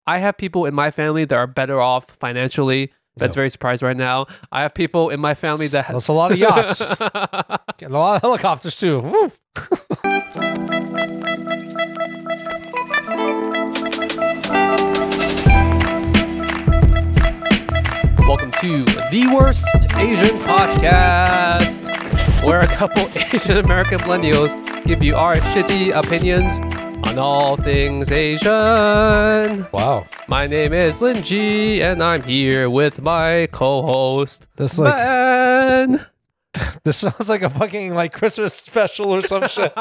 I have people in my family that are better off financially. That's very surprised right now. I have people in my family that... That's a lot of yachts. And a lot of helicopters too. Woo. Welcome to the Worst Asian Podcast, where a couple Asian American millennials give you our shitty opinions on all things Asian. Wow. My name is Lingjie, and I'm here with my co-host, Ben. This sounds like a fucking like Christmas special or some shit.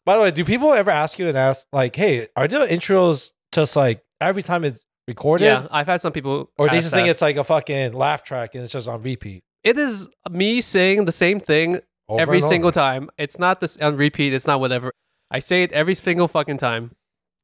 By the way, do people ever ask you and ask like, hey, are the intros just like every time it's recorded? Yeah, I've had some people Or they ask just think that. it's like a fucking laugh track and it's just on repeat. It is me saying the same thing Over every and over. single time. It's not this on repeat. It's not whatever. I say it every single fucking time.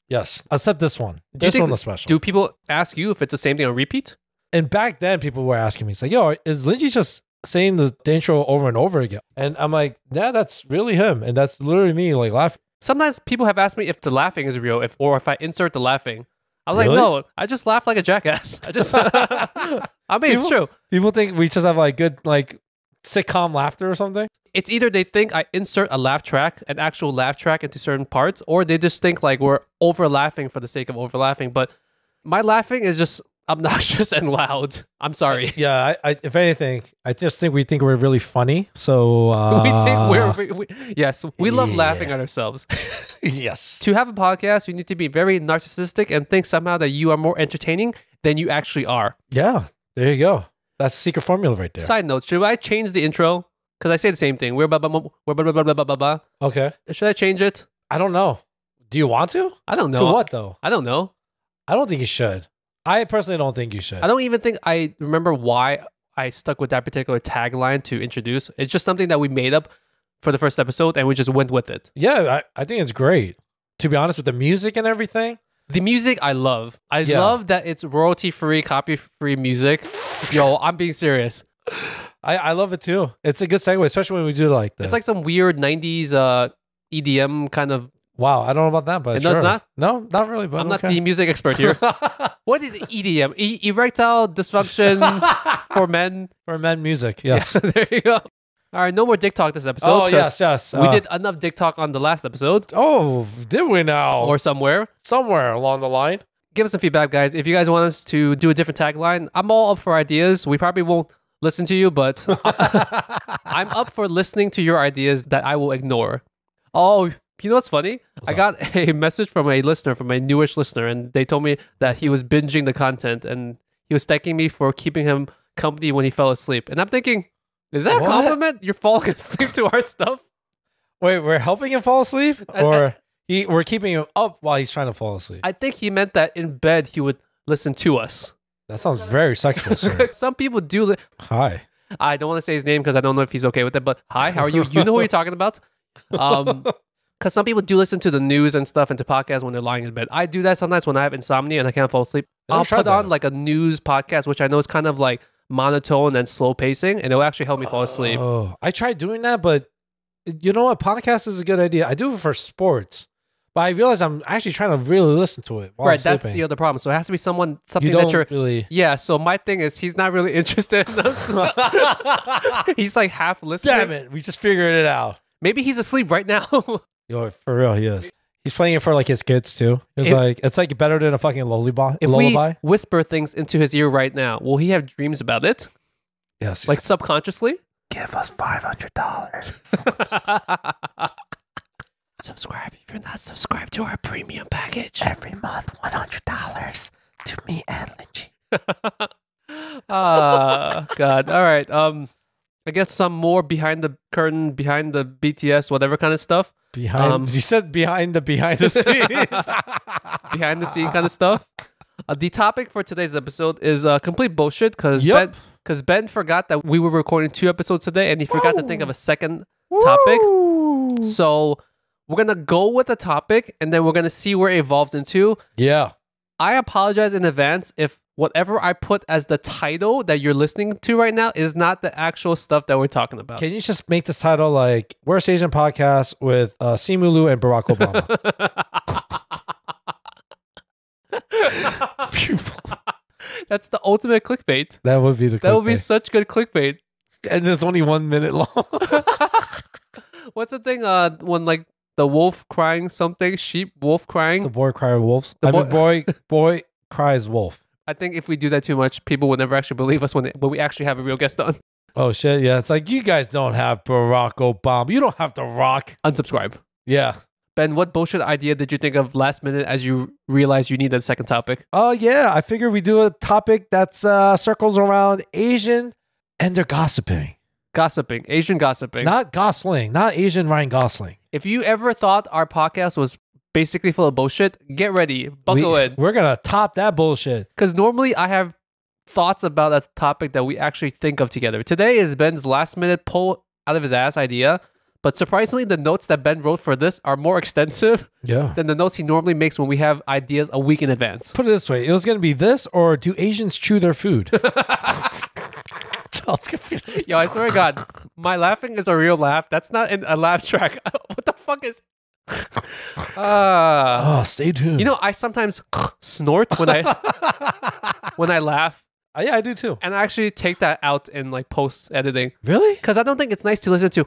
Yes. Except this one. Do you This think- one was special. Do people ask you if it's the same thing on repeat? And back then, people were asking me, it's like, yo, is Lingjie just saying the intro over and over again? And I'm like, yeah, that's really him. And that's literally me, like, laughing. Sometimes people have asked me if the laughing is real, or if I insert the laughing. I was Really? like, no, I just laugh like a jackass. I just, I mean, it's true. People think we just have, like, good, like, sitcom laughter or something. It's either they think I insert a laugh track, an actual laugh track into certain parts, or they just think like we're over laughing for the sake of over laughing. But my laughing is just obnoxious and loud. I'm sorry. Yeah, I if anything, I just think we think we're really funny. So, We think yes, we love laughing at ourselves. yes. To have a podcast, you need to be very narcissistic and think somehow that you are more entertaining than you actually are. Yeah, there you go. That's the secret formula right there. Side note, should I change the intro? Because I say the same thing. We're blah, blah, blah, blah, blah, blah, blah, blah, blah. Okay. Should I change it? I don't know. Do you want to? I don't know. To what, though? I don't know. I don't think you should. I personally don't think you should. I don't even think I remember why I stuck with that particular tagline to introduce. It's just something that we made up for the first episode and we just went with it. Yeah, I think it's great. To be honest, with the music and everything. The music I love. I love that it's royalty-free, copy-free music. Yo, I'm being serious. I love it too. It's a good segue, especially when we do like this. It's like some weird 90s EDM kind of... wow, I don't know about that, but No, it's sure. not? No, not really. But I'm not okay. the music expert here. What is EDM? Erectile dysfunction for men. For men music, yes. There you go. All right, no more dick talk this episode. Oh 'cause yes. We did enough dick talk on the last episode. Oh, did we now? Or somewhere. Somewhere along the line. Give us some feedback, guys. If you guys want us to do a different tagline, I'm all up for ideas. We probably won't listen to you, but I'm up for listening to your ideas that I will ignore. Oh, you know what's funny? I got a message from a listener, from a newish listener, and they told me that he was binging the content and he was thanking me for keeping him company when he fell asleep. And I'm thinking, is that a What? compliment? You're falling asleep to our stuff? Wait, we're helping him fall asleep? Or we're keeping him up while he's trying to fall asleep? I think he meant that in bed he would listen to us. That sounds very sexual, sir. Some people do. Hi. I don't want to say his name because I don't know if he's okay with it, but hi, how are you? You know who you're talking about? Because some people do listen to the news and stuff and to podcasts when they're lying in bed. I do that sometimes when I have insomnia and I can't fall asleep. Never I'll tried put on that. like a news podcast, which I know is kind of like monotone and slow pacing, and it'll actually help me fall asleep. Oh, I tried doing that, but you know what? Podcast is a good idea. I do it for sports, but I realize I'm actually trying to really listen to it while Right, I'm that's sleeping. the other problem. So it has to be something You that don't you're... really... Yeah, so my thing is he's not really interested in us. He's like half listening. Damn it, we just figured it out. Maybe he's asleep right now. Yo, for real, he is. He's playing it for like his kids too. It's like better than a fucking lullaby. If we whisper things into his ear right now, will he have dreams about it? Yes. Like subconsciously? give us $500. Subscribe if you're not subscribed to our premium package. Every month, $100 to me and Lingjie. God. All right. I guess some more behind the curtain, behind the BTS, whatever kind of stuff. You said behind the scenes. Behind the scene kind of stuff. The topic for today's episode is complete bullshit because Ben forgot that we were recording 2 episodes today and he forgot to think of a second topic. So we're going to go with the topic and then we're going to see where it evolves into. Yeah. I apologize in advance if whatever I put as the title that you're listening to right now is not the actual stuff that we're talking about. Can you just make this title like Worst Asian Podcast with Simu Liu and Barack Obama? That's the ultimate clickbait. That would be the That would be clickbait. such good clickbait. And it's only 1 minute long. What's the thing? When like the wolf crying something, sheep, wolf crying. The boy cries wolves. The I mean, boy cries wolf. I think if we do that too much, people will never actually believe us when we actually have a real guest on. Oh shit! Yeah, it's like you guys don't have Barack Obama. You don't have The Rock. Unsubscribe. Yeah. Ben, what bullshit idea did you think of last minute as you realized you needed a second topic? Oh yeah, I figured we do a topic that's circles around Asian and their gossiping. Gossiping, Asian gossiping. Not Gosling, not Asian Ryan Gosling. If you ever thought our podcast was basically full of bullshit, get ready, buckle in. We're gonna top that bullshit. Because normally I have thoughts about a topic that we actually think of together. Today is Ben's last minute pull out of his ass idea. But surprisingly, the notes that Ben wrote for this are more extensive than the notes he normally makes when we have ideas a week in advance. Put it this way, it was going to be this or do Asians chew their food? Yo, I swear to God, my laughing is a real laugh. That's not in a laugh track. What the fuck is... Stay tuned. You know, I sometimes snort when I laugh. Yeah, I do too. And I actually take that out in like post editing. Really? Because I don't think it's nice to listen to.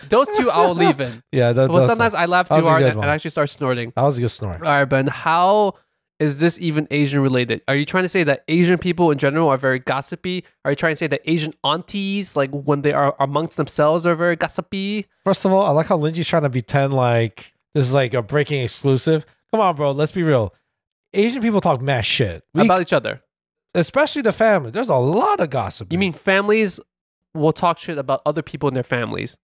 Those two I'll leave in. Yeah, but sometimes I laugh too hard and one. I actually start snorting. That was a good snort. All right, Ben, how is this even Asian related? Are you trying to say that Asian people in general are very gossipy? Are you trying to say that Asian aunties, like when they are amongst themselves, are very gossipy? First of all, I like how Lingjie's trying to pretend like this is like a breaking exclusive. Come on, bro. Let's be real. Asian people talk mad shit. About each other. Especially the family. There's a lot of gossip. You mean families will talk shit about other people in their families?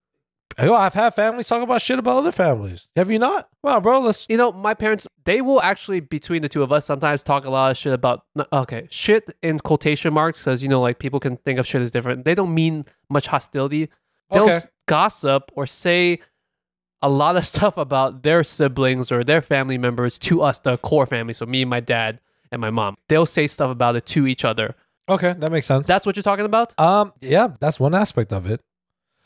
Yo, I've had families talk about shit about other families. Have you not? Wow, bro, let's... You know, my parents, they will actually, between the two of us, sometimes talk a lot of shit about... Okay, shit in quotation marks, because, you know, like, people can think of shit as different. They don't mean much hostility. They'll gossip or say a lot of stuff about their siblings or their family members to us, the core family. So me, my dad, and my mom. They'll say stuff about it to each other. Okay, that makes sense. That's what you're talking about? Yeah, that's one aspect of it.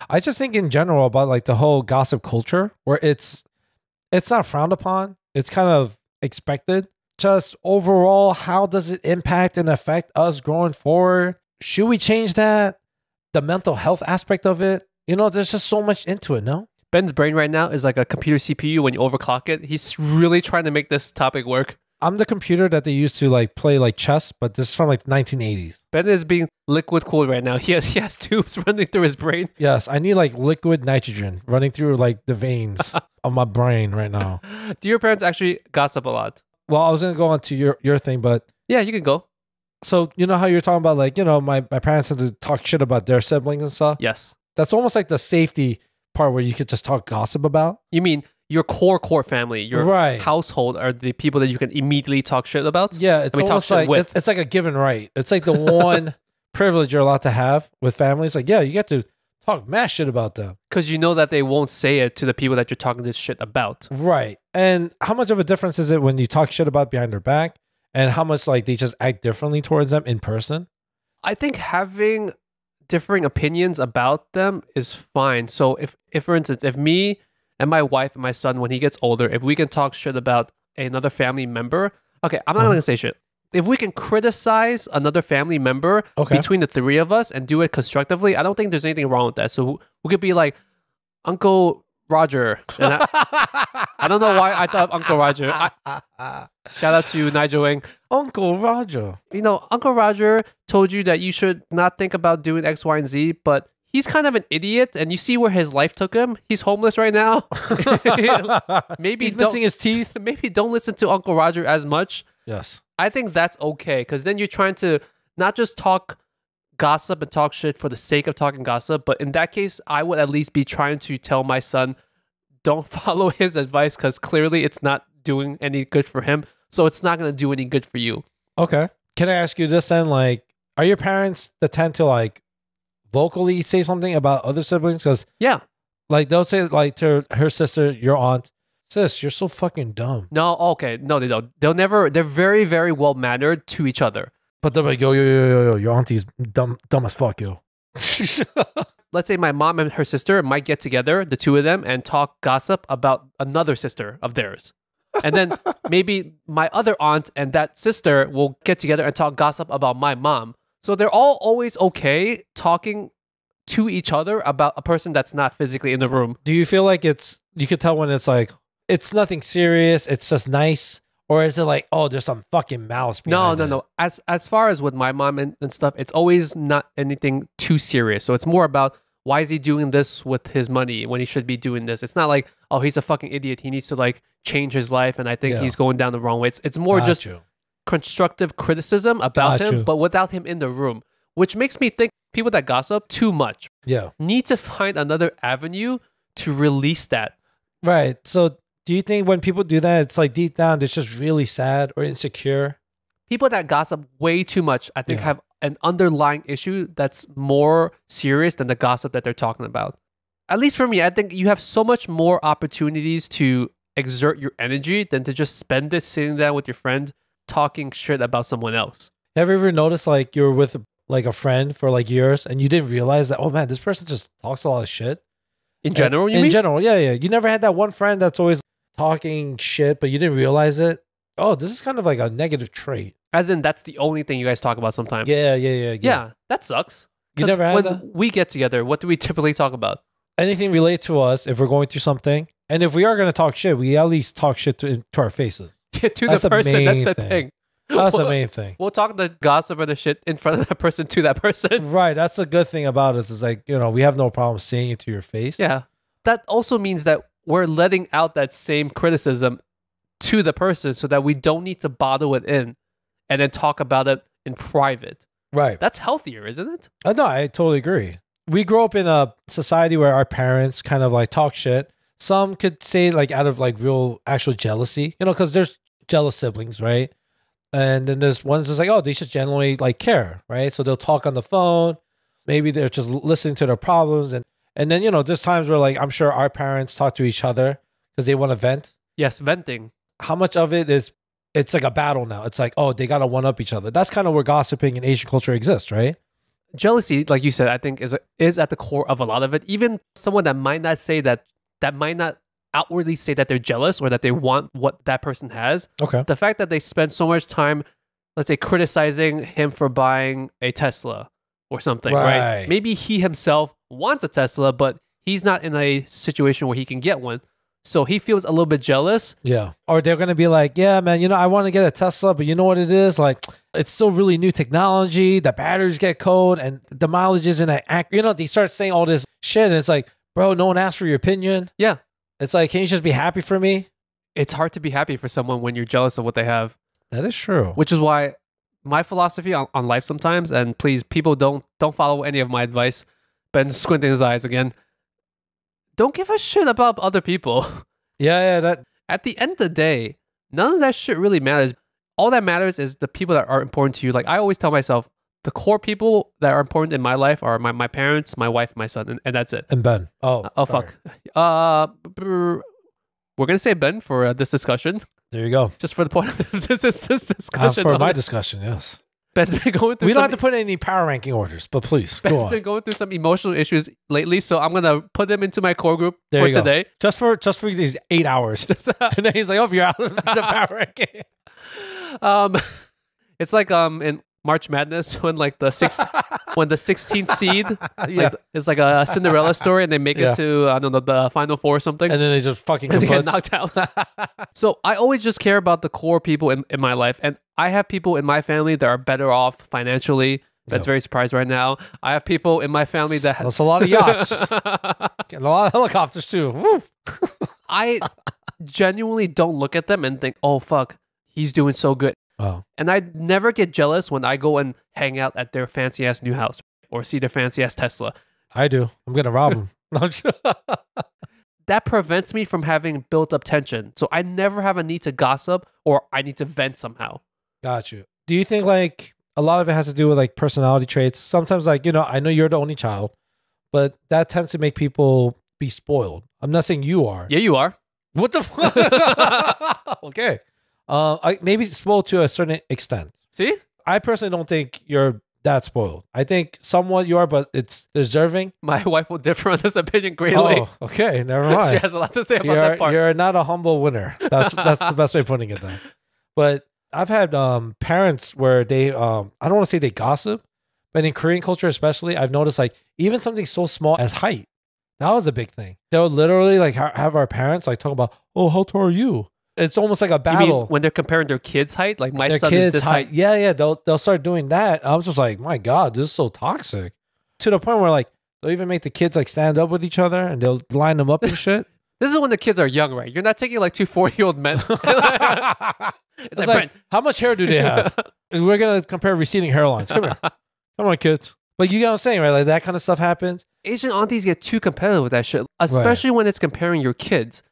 I just think in general about like the whole gossip culture where it's not frowned upon. It's kind of expected. Just overall, how does it impact and affect us going forward? Should we change that? The mental health aspect of it? You know, there's just so much into it, no? Ben's brain right now is like a computer CPU when you overclock it. He's really trying to make this topic work. I'm the computer that they used to like play like chess, but this is from like 1980s. Ben is being liquid cooled right now. He has tubes running through his brain. Yes, I need like liquid nitrogen running through like the veins of my brain right now. Do your parents actually gossip a lot? Well, I was gonna go on to your thing, but yeah, you can go. So you know how you're talking about like, you know, my parents had to talk shit about their siblings and stuff? Yes. That's almost like the safety part where you could just talk gossip about. You mean your core family, your household are the people that you can immediately talk shit about? Yeah, it's almost like it's like a given right. It's like the one privilege you're allowed to have with families. Like, yeah, you get to talk mad shit about them. Because you know that they won't say it to the people that you're talking this shit about. Right. And how much of a difference is it when you talk shit about behind their back and how much like they just act differently towards them in person? I think having differing opinions about them is fine. So if for instance, if me and my wife and my son, when he gets older, if we can talk shit about another family member, okay, I'm not gonna say shit. If we can criticize another family member between the three of us and do it constructively, I don't think there's anything wrong with that. So we could be like, Uncle Roger. And I don't know why I thought of Uncle Roger. Shout out to Nigel Wing. Uncle Roger. You know, Uncle Roger told you that you should not think about doing X, Y, and Z, but he's kind of an idiot, and you see where his life took him. He's homeless right now. Maybe he's missing his teeth. Maybe don't listen to Uncle Roger as much. Yes. I think that's okay, because then you're trying to not just talk gossip and talk shit for the sake of talking gossip, but in that case, I would at least be trying to tell my son, don't follow his advice, because clearly it's not doing any good for him, so it's not going to do any good for you. Okay. Can I ask you this then? Like, are your parents that tend to like vocally say something about other siblings? Because yeah, like they'll say like to her sister, your aunt, sis, you're so fucking dumb. No, okay, no, they don't. They'll never. They're very, very well mannered to each other. But they're like, yo, your auntie's dumb as fuck, yo. Let's say my mom and her sister might get together, the two of them, and talk gossip about another sister of theirs. And then maybe my other aunt and that sister will get together and talk gossip about my mom. So they're all always okay talking to each other about a person that's not physically in the room. Do you feel like you could tell when it's like, it's nothing serious, it's just nice? Or is it like, oh, there's some fucking malice behind it? No. As far as with my mom and stuff, it's always not anything too serious. So it's more about, why is he doing this with his money when he should be doing this? It's not like, oh, he's a fucking idiot. He needs to like change his life, and I think he's going down the wrong way. It's more just constructive criticism about him, but without him in the room, which makes me think people that gossip too much need to find another avenue to release that. Right. So do you think when people do that, it's like deep down, they're just really sad or insecure? People that gossip way too much, I think, have an underlying issue that's more serious than the gossip that they're talking about. At least for me, I think you have so much more opportunities to exert your energy than to just spend it sitting down with your friend talking shit about someone else. Have you ever noticed like you're with like a friend for like years and you didn't realize that, oh man, this person just talks a lot of shit? In general, you mean? In general, yeah. You never had that one friend that's always talking shit, but you didn't realize it? Oh, this is kind of like a negative trait. As in, that's the only thing you guys talk about sometimes. Yeah, that sucks. You never had when that? we get together, what do we typically talk about? Anything related to us, if we're going through something. And if we are going to talk shit, we at least talk shit to our faces. Yeah, to the person, that's the thing. That's the main thing. We'll talk the gossip or the shit in front of that person to that person. Right. That's a good thing about us. Is like, we have no problem saying it to your face. Yeah. That also means that we're letting out that same criticism to the person so that we don't need to bottle it in and then talk about it in private. Right. That's healthier, isn't it? No, I totally agree. We grew up in a society where our parents kind of like talk shit. Some could say like out of like real actual jealousy, because there's jealous siblings, right? And then there's ones that's like, oh, they just genuinely like care, right? So they'll talk on the phone. Maybe they're just listening to their problems. And then, there's times where like, I'm sure our parents talk to each other because they want to vent. Yes, venting. How much of it is, it's like a battle now. It's like, oh, they got to one up each other. That's kind of where gossiping in Asian culture exists, right? Jealousy, like you said, I think is at the core of a lot of it. Even someone that might not say that might not outwardly say that they're jealous or that they want what that person has. Okay. The fact that they spend so much time, let's say, criticizing him for buying a Tesla or something, right? Maybe he himself wants a Tesla, but he's not in a situation where he can get one. So he feels a little bit jealous. Yeah. Or they're going to be like, yeah, man, I want to get a Tesla, but you know what it is? Like, it's still really new technology. The batteries get cold and the mileage isn't accurate. They start saying all this shit. And it's like, bro, no one asked for your opinion. Yeah. It's like, can you just be happy for me? It's hard to be happy for someone when you're jealous of what they have. That is true. Which is why my philosophy on life sometimes, and please, people don't follow any of my advice. Ben's squinting his eyes again. Don't give a shit about other people. Yeah. At the end of the day, none of that shit really matters. All that matters is the people that are important to you. Like I always tell myself, the core people that are important in my life are my parents, my wife, my son, and that's it. And Ben. Oh, fuck. We're going to say Ben for this discussion. There you go. Just for the point of this discussion. For my discussion, yes. Ben's been going through we don't have to put any power ranking orders, but please, Ben's been going through some emotional issues lately, so I'm going to put them into my core group for today. Just for these 8 hours. And then he's like, oh, you're out of the power ranking. It's like in March Madness when like the 16th seed it's like a Cinderella story and they make it to I don't know the final four or something and then they just fucking get knocked out. So I always just care about the core people in my life, and I have people in my family that are better off financially. That's very surprised right now. I have people in my family that's a lot of yachts and a lot of helicopters too. Woo. I genuinely don't look at them and think, oh fuck, he's doing so good. Oh. And I never get jealous when I go and hang out at their fancy ass new house or see their fancy ass Tesla. I do. I'm going to rob them. That prevents me from having built up tension. So I never have a need to gossip or I need to vent somehow. Got you. Do you think like a lot of it has to do with like personality traits? Sometimes like, I know you're the only child, but that tends to make people be spoiled. I'm not saying you are. Yeah, you are. What the fuck? Okay. I maybe spoiled to a certain extent. See? I personally don't think you're that spoiled. I think somewhat you are, but it's deserving. My wife will differ on this opinion greatly. Oh, okay, never mind. She has a lot to say about that part. You're not a humble winner. That's the best way of putting it. Then, but I've had parents where they I don't want to say they gossip, but in Korean culture especially, I've noticed like even something so small as height, that was a big thing. They'll literally like have our parents like talk about, oh, how tall are you? It's almost like a battle. You mean when they're comparing their kids' height? Like my Their son kids' is this height. Yeah. They'll start doing that. I was just like, my God, this is so toxic. To the point where like they'll even make the kids like stand up with each other and they'll line them up and shit. This is when the kids are young, right? You're not taking like 2 40-year-old men. It's like, how much hair do they have? We're gonna compare receding hairlines. Come here, come on, kids. But you get what I'm saying, right? Like that kind of stuff happens. Asian aunties get too competitive with that shit, especially when it's comparing your kids.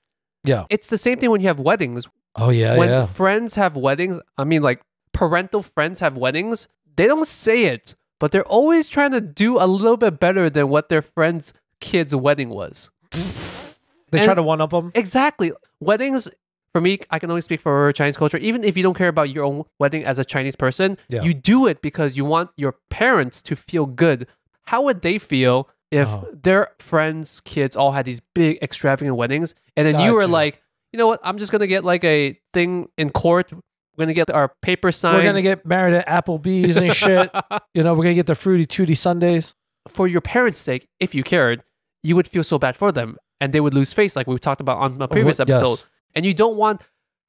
Yeah, it's the same thing when you have weddings. Oh yeah, when friends have weddings, I mean like parental friends have weddings, they don't say it, but they're always trying to do a little bit better than what their friend's kid's wedding was. They try to one-up them? Exactly. Weddings, for me, I can only speak for Chinese culture. Even if you don't care about your own wedding as a Chinese person, you do it because you want your parents to feel good. How would they feel if their friends' kids all had these big extravagant weddings and then you were like, you know what? I'm just going to get like a thing in court. We're going to get our paper signed. We're going to get married at Applebee's and shit. You know, we're going to get the Fruity Tooty Sundays. For your parents' sake, if you cared, you would feel so bad for them. And they would lose face like we talked about on a previous episode. Yes. And you don't want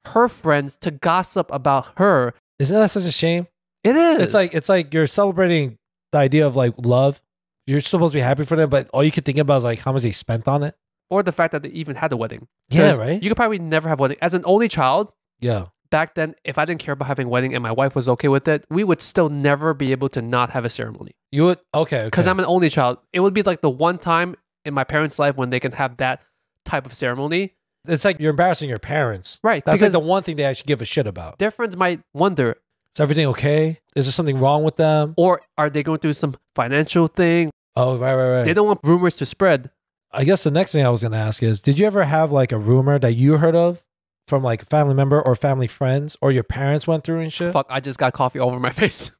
her friends to gossip about her. Isn't that such a shame? It is. It's like you're celebrating the idea of like love. You're supposed to be happy for them, but all you could think about is like how much they spent on it. Or the fact that they even had a wedding. Yeah, right? You could probably never have a wedding. As an only child, yeah. Back then, if I didn't care about having a wedding and my wife was okay with it, we would still never be able to not have a ceremony. You would? Okay. Because I'm an only child. It would be like the one time in my parents' life when they can have that type of ceremony. It's like you're embarrassing your parents. Right. That's like the one thing they actually give a shit about. Their friends might wonder, is everything okay? Is there something wrong with them? Or are they going through some financial thing? Oh, right. They don't want rumors to spread. I guess the next thing I was going to ask is, did you ever have like a rumor that you heard of from like a family member or family friends or your parents went through and shit? Fuck, I just got coffee all over my face.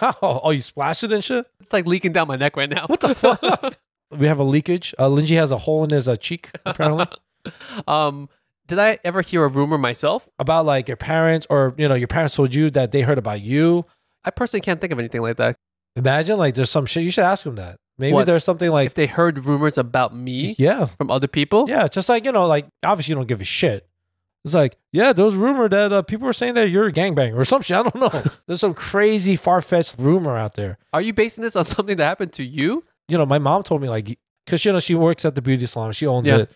Wow. Oh, you splashed it and shit? It's like leaking down my neck right now. What the fuck? We have a leakage. Lingjie has a hole in his cheek, apparently. Did I ever hear a rumor myself? About like your parents or, you know, your parents told you that they heard about you? I personally can't think of anything like that. Imagine like there's some shit. You should ask them that. Maybe there's something like... If they heard rumors about me from other people? Yeah, just like, you know, like obviously you don't give a shit. It's like, yeah, there was rumor that people were saying that you're a gangbanger or some shit. I don't know. There's some crazy far-fetched rumor out there. Are you basing this on something that happened to you? You know, my mom told me like, because, you know, she works at the beauty salon. She owns it.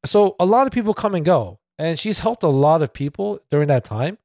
So a lot of people come and go. And she's helped a lot of people during that time,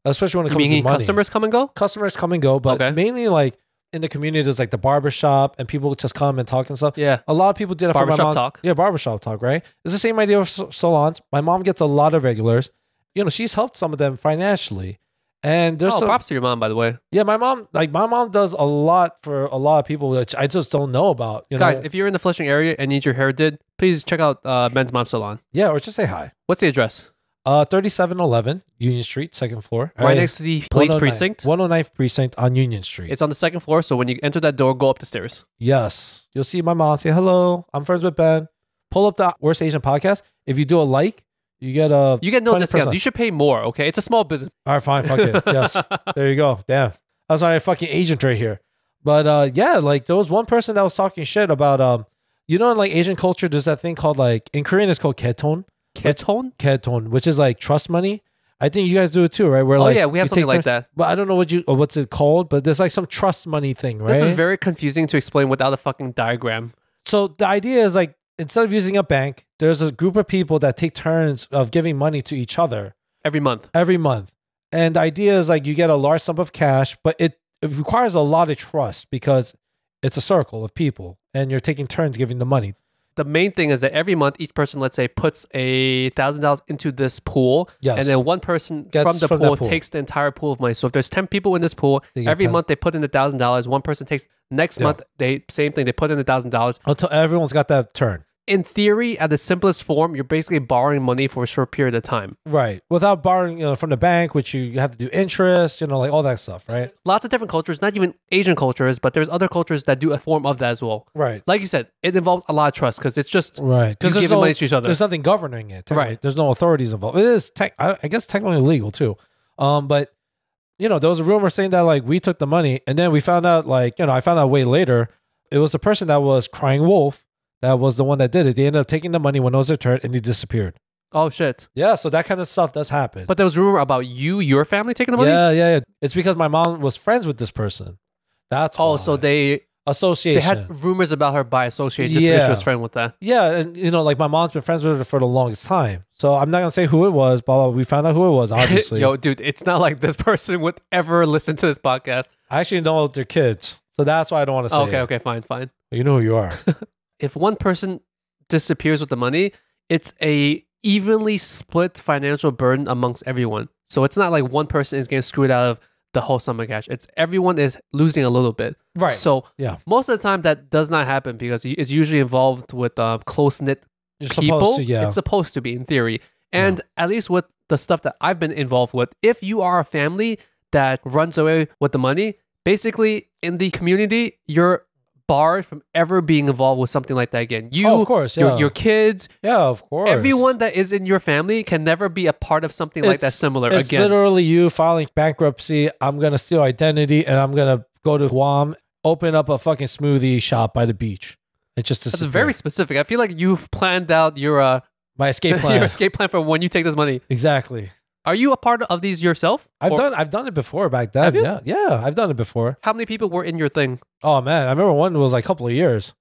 especially when it comes to money. Customers come and go? Customers come and go, but mainly like in the community, there's like the barbershop and people just come and talk and stuff. Yeah. A lot of people did it for my mom. Barbershop talk. Yeah, barbershop talk, right? It's the same idea with salons. My mom gets a lot of regulars. You know, she's helped some of them financially. And there's props to your mom, by the way. Yeah, my mom does a lot for a lot of people that I just don't know about. You Guys, know? if you're in the Flushing area and need your hair did, please check out Ben's Mom Salon. Yeah, or just say hi. What's the address? 3711 Union Street, second floor. Right next to the police precinct. 109th precinct on Union Street. It's on the second floor, so when you enter that door, go up the stairs. Yes. You'll see my mom say, hello, I'm friends with Ben. Pull up the Worst Asian Podcast. If you do a like, you get no 20%. discount. You should pay more, okay? It's a small business. All right, fine, fuck it. Yes. There you go. Damn. That's why I'm a fucking agent right here. But yeah, like there was one person that was talking shit about, you know, in like Asian culture, there's that thing called like, in Korean it's called keton. Keton, which is like trust money. I think you guys do it too, right? Where yeah, we have something like that. But I don't know what's it called, but there's like some trust money thing, right? This is very confusing to explain without a fucking diagram. So the idea is like, instead of using a bank, there's a group of people that take turns of giving money to each other. Every month. And the idea is like you get a large sum of cash, but it requires a lot of trust because it's a circle of people and you're taking turns giving the money. The main thing is that every month, each person, let's say, puts $1,000 into this pool. Yes. And then one person from the pool takes the entire pool of money. So if there's 10 people in this pool, every month they put in $1,000. One person takes, next month, same thing, they put in $1,000. Until everyone's got that turn. in theory, at the simplest form, you're basically borrowing money for a short period of time. Right. Without borrowing, from the bank, which you have to do interest, like all that stuff, right? Lots of different cultures, not even Asian cultures, but there's other cultures that do a form of that as well. Right. Like you said, it involves a lot of trust because it's just right. you giving money to each other. There's nothing governing it. Right. There's no authorities involved. It is, I guess, technically legal too. But, there was a rumor saying that like we took the money and then we found out I found out way later, it was the person that was crying wolf. That was the one that did it. They ended up taking the money when it was their turn and he disappeared. Oh, shit. Yeah, so that kind of stuff does happen. But there was rumor about your family taking the money? Yeah. It's because my mom was friends with this person. That's why. So they association. They had rumors about her by association just because she was friends with that. Yeah, and like my mom's been friends with her for the longest time. So I'm not gonna say who it was, but we found out who it was, obviously. Yo, dude, it's not like this person would ever listen to this podcast. I actually know their kids. So that's why I don't want to say Okay, fine. You know who you are. If one person disappears with the money, it's a evenly split financial burden amongst everyone. So it's not like one person is getting screwed out of the whole sum of cash. It's everyone is losing a little bit. Right. So yeah, most of the time that does not happen because it's usually involved with close-knit people. It's supposed to be in theory. And at least with the stuff that I've been involved with, if you are a family that runs away with the money, basically in the community, you're barred from ever being involved with something like that again. Of course, your kids, of course. Everyone that is in your family can never be a part of something like that similar it's again. It's literally you filing bankruptcy. I'm gonna steal identity and I'm gonna go to Guam, open up a fucking smoothie shop by the beach. It's just that's very specific. I feel like you've planned out your my escape plan. Your escape plan for when you take this money. Exactly. Are you a part of these yourself? I've done it before back then. Have you? Yeah, I've done it before. How many people were in your thing? Oh man, I remember one was like a couple of years.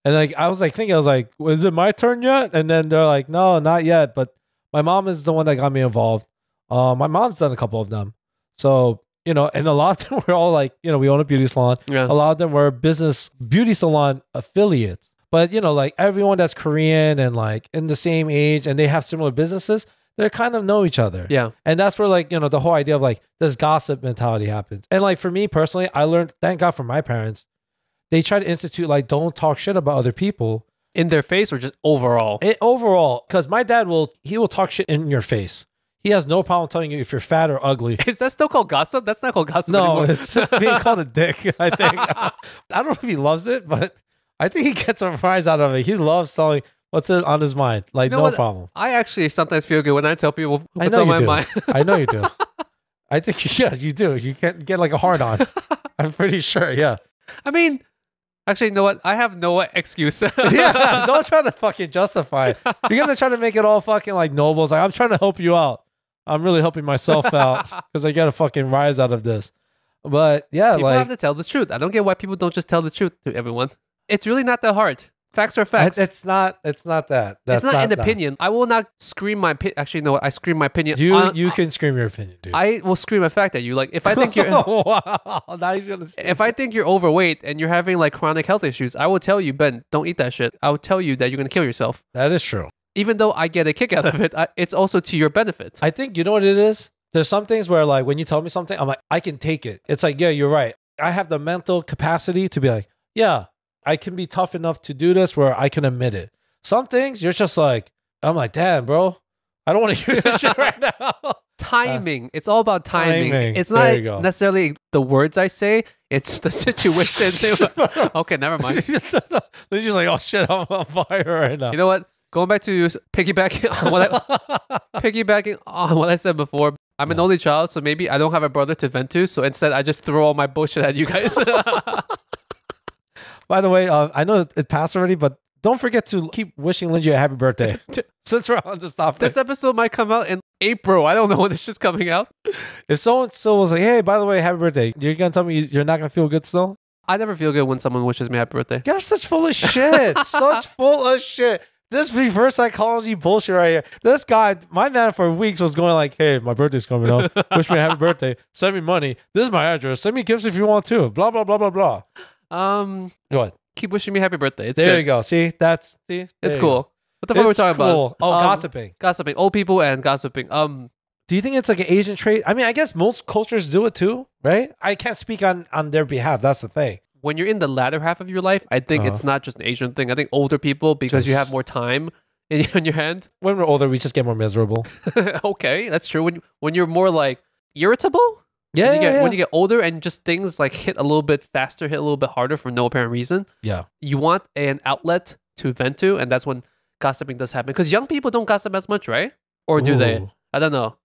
And like I was like, is it my turn yet? And then they're like, no, not yet. But my mom is the one that got me involved. My mom's done a couple of them. So, and a lot of them were all like, we own a beauty salon. Yeah. A lot of them were business beauty salon affiliates. But, like everyone that's Korean and like in the same age and they have similar businesses, they kind of know each other. Yeah. And that's where like, the whole idea of like this gossip mentality happens. And like for me personally, I learned, thank God for my parents, they try to institute like, don't talk shit about other people. In their face or just overall? Overall. Because my dad will talk shit in your face. He has no problem telling you if you're fat or ugly. Is that still called gossip? That's not called gossip anymore. No, it's just being called a dick, I think. I don't know if he loves it, but I think he gets a rise out of it. He loves telling what's on his mind. Like, no problem. I actually sometimes feel good when I tell people what's on my mind. I know you do. I think, yeah, you do. You can't get like a hard on. I'm pretty sure, yeah. I mean, actually, you know what? I have no excuse. Yeah, don't try to fucking justify it. You're going to try to make it all fucking like noble. It's like, I'm trying to help you out. I'm really helping myself out because I get a fucking rise out of this. But yeah, people have to tell the truth. I don't get why people don't just tell the truth to everyone. It's really not that hard. Facts are facts. It's not that. It's not an opinion. I will not scream my opinion. Actually, no, I scream my opinion. You can scream your opinion, dude. I will scream a fact at you. Like if I think you're wow, now he's gonna if I think you're overweight and you're having like chronic health issues, I will tell you, Ben, don't eat that shit. I will tell you that you're gonna kill yourself. That is true. Even though I get a kick out of it, it's also to your benefit. I think you know what it is? There's some things where like when you tell me something, I'm like, I can take it. It's like, yeah, you're right. I have the mental capacity to be like, yeah, I can be tough enough to do this where I can admit it. Some things you're just like, I'm like, damn, bro, I don't want to hear this shit right now. Timing. It's all about timing. It's not necessarily the words I say. It's the situation. Okay, never mind. They're just like, oh shit, I'm on fire right now. You know what? Going back to piggybacking on what I said before, I'm an only child, so maybe I don't have a brother to vent to. So instead, I just throw all my bullshit at you guys. By the way, I know it passed already, but don't forget to keep wishing Lingjie a happy birthday. Since we're on this topic. This episode might come out in April. I don't know when it's just coming out. If someone still was like, hey, by the way, happy birthday, you're going to tell me you're not going to feel good still? I never feel good when someone wishes me happy birthday. You're such full of shit. Such full of shit. This reverse psychology bullshit right here. This guy, my man for weeks was going like, hey, my birthday's coming up. Wish me a happy birthday. Send me money. This is my address. Send me gifts if you want to. Blah, blah, blah, blah, blah. Go ahead. Keep wishing me happy birthday. It's there good. You go. See? It's cool. What the fuck are we talking about? Oh, gossiping. Gossiping. Old people and gossiping. Do you think it's like an Asian trait? I mean, I guess most cultures do it too, right? I can't speak on their behalf. That's the thing. when you're in the latter half of your life, I think it's not just an Asian thing. I think older people, because you have more time in your hand. When we're older, we just get more miserable. Okay, that's true. When you're more like irritable, when you get older and just things like hit a little bit faster, hit a little bit harder for no apparent reason. Yeah, you want an outlet to vent to, and that's when gossiping does happen. Because young people don't gossip as much, right? Or do they? I don't know.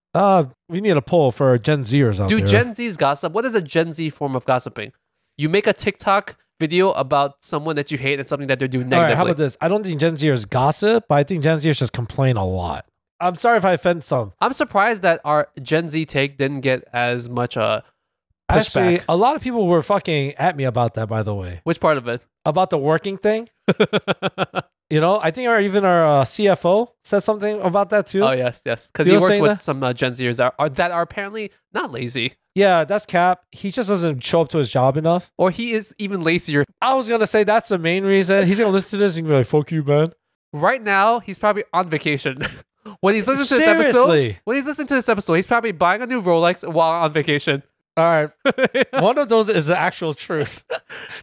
We need a poll for Gen Zers out there. Do Gen Zs gossip? What is a Gen Z form of gossiping? You make a TikTok video about someone that you hate and something that they're doing negatively. All right, how about this? I don't think Gen Zers gossip, but I think Gen Zers just complain a lot. I'm sorry if I offend some. I'm surprised that our Gen Z take didn't get as much pushback. Actually, a lot of people were fucking at me about that, by the way. Which part of it? About the working thing. I think even our CFO said something about that too. Oh, yes. Because he works with some Gen Zers that are apparently not lazy. Yeah, that's cap. He just doesn't show up to his job enough. Or he is even lazier. I was going to say that's the main reason. He's going to listen to this and be like, fuck you, man. Right now, he's probably on vacation. When he's listening to this episode, he's probably buying a new Rolex while on vacation. All right. One of those is the actual truth.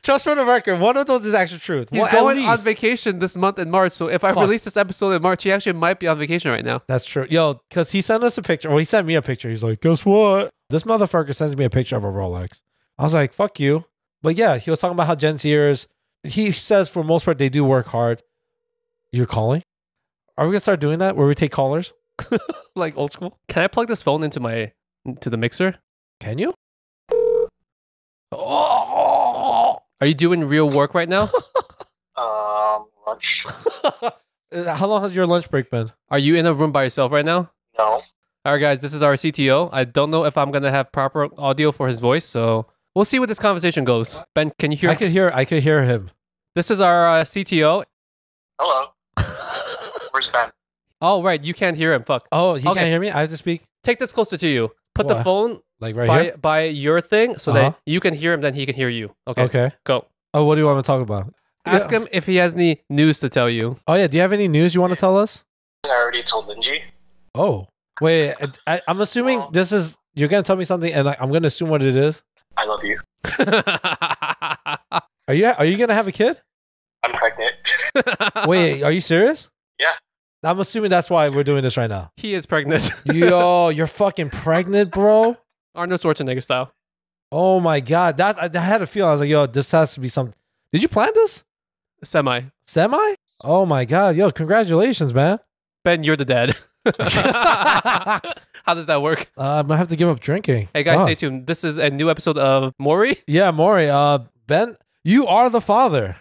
Just for the record, one of those is actual truth. He's going on vacation this month in March. So if I release this episode in March, he actually might be on vacation right now. That's true. Yo, because he sent us a picture. Well, he sent me a picture. He's like, guess what? This motherfucker sends me a picture of a Rolex. I was like, fuck you. But yeah, he was talking about how Gen Zers, he says for most part, they do work hard. You're calling? Are we going to start doing that where we take callers? Like old school? Can I plug this phone into the mixer? Can you? Oh! Are you doing real work right now? Lunch. How long has your lunch break been? Are you in a room by yourself right now? No. All right, guys, this is our CTO. I don't know if I'm going to have proper audio for his voice, so we'll see where this conversation goes. Ben, can you hear? I could hear him. This is our CTO. Hello. Where's Ben? Oh, right. You can't hear him. Fuck. Oh, he can't hear me? I have to speak? Take this closer to you. Put the phone like right here? by your thing so that you can hear him, then he can hear you. Okay. Go. Oh, what do you want to talk about? Ask him if he has any news to tell you. Oh, yeah. Do you have any news you want to tell us? I already told Lingjie. Oh. Wait, I'm assuming this is... You're going to tell me something and I'm going to assume what it is? I love you. Are you going to have a kid? I'm pregnant. Wait, are you serious? Yeah. I'm assuming that's why we're doing this right now. He is pregnant. Yo, you're fucking pregnant, bro? Arnold Schwarzenegger style. Oh my God. I had a feeling. I was like, yo, this has to be something. Did you plan this? Semi? Oh my God. Yo, congratulations, man. Ben, you're the dad. How does that work? I'm going to have to give up drinking. Hey guys, stay tuned. This is a new episode of Maury. Yeah, Maury. Ben, you are the father.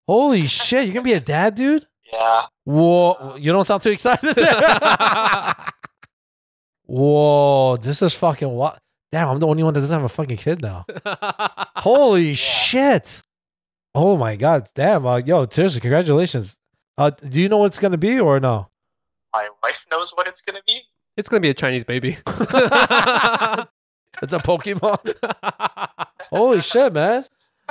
Holy shit. You're going to be a dad, dude? Yeah. Whoa. You don't sound too excited there. Whoa. This is fucking what? Damn, I'm the only one that doesn't have a fucking kid now. Holy shit. Oh my God. Damn. Yo, seriously, congratulations. Do you know what it's going to be or no? My wife knows what it's going to be. It's going to be a Chinese baby. It's a Pokemon. Holy shit, man.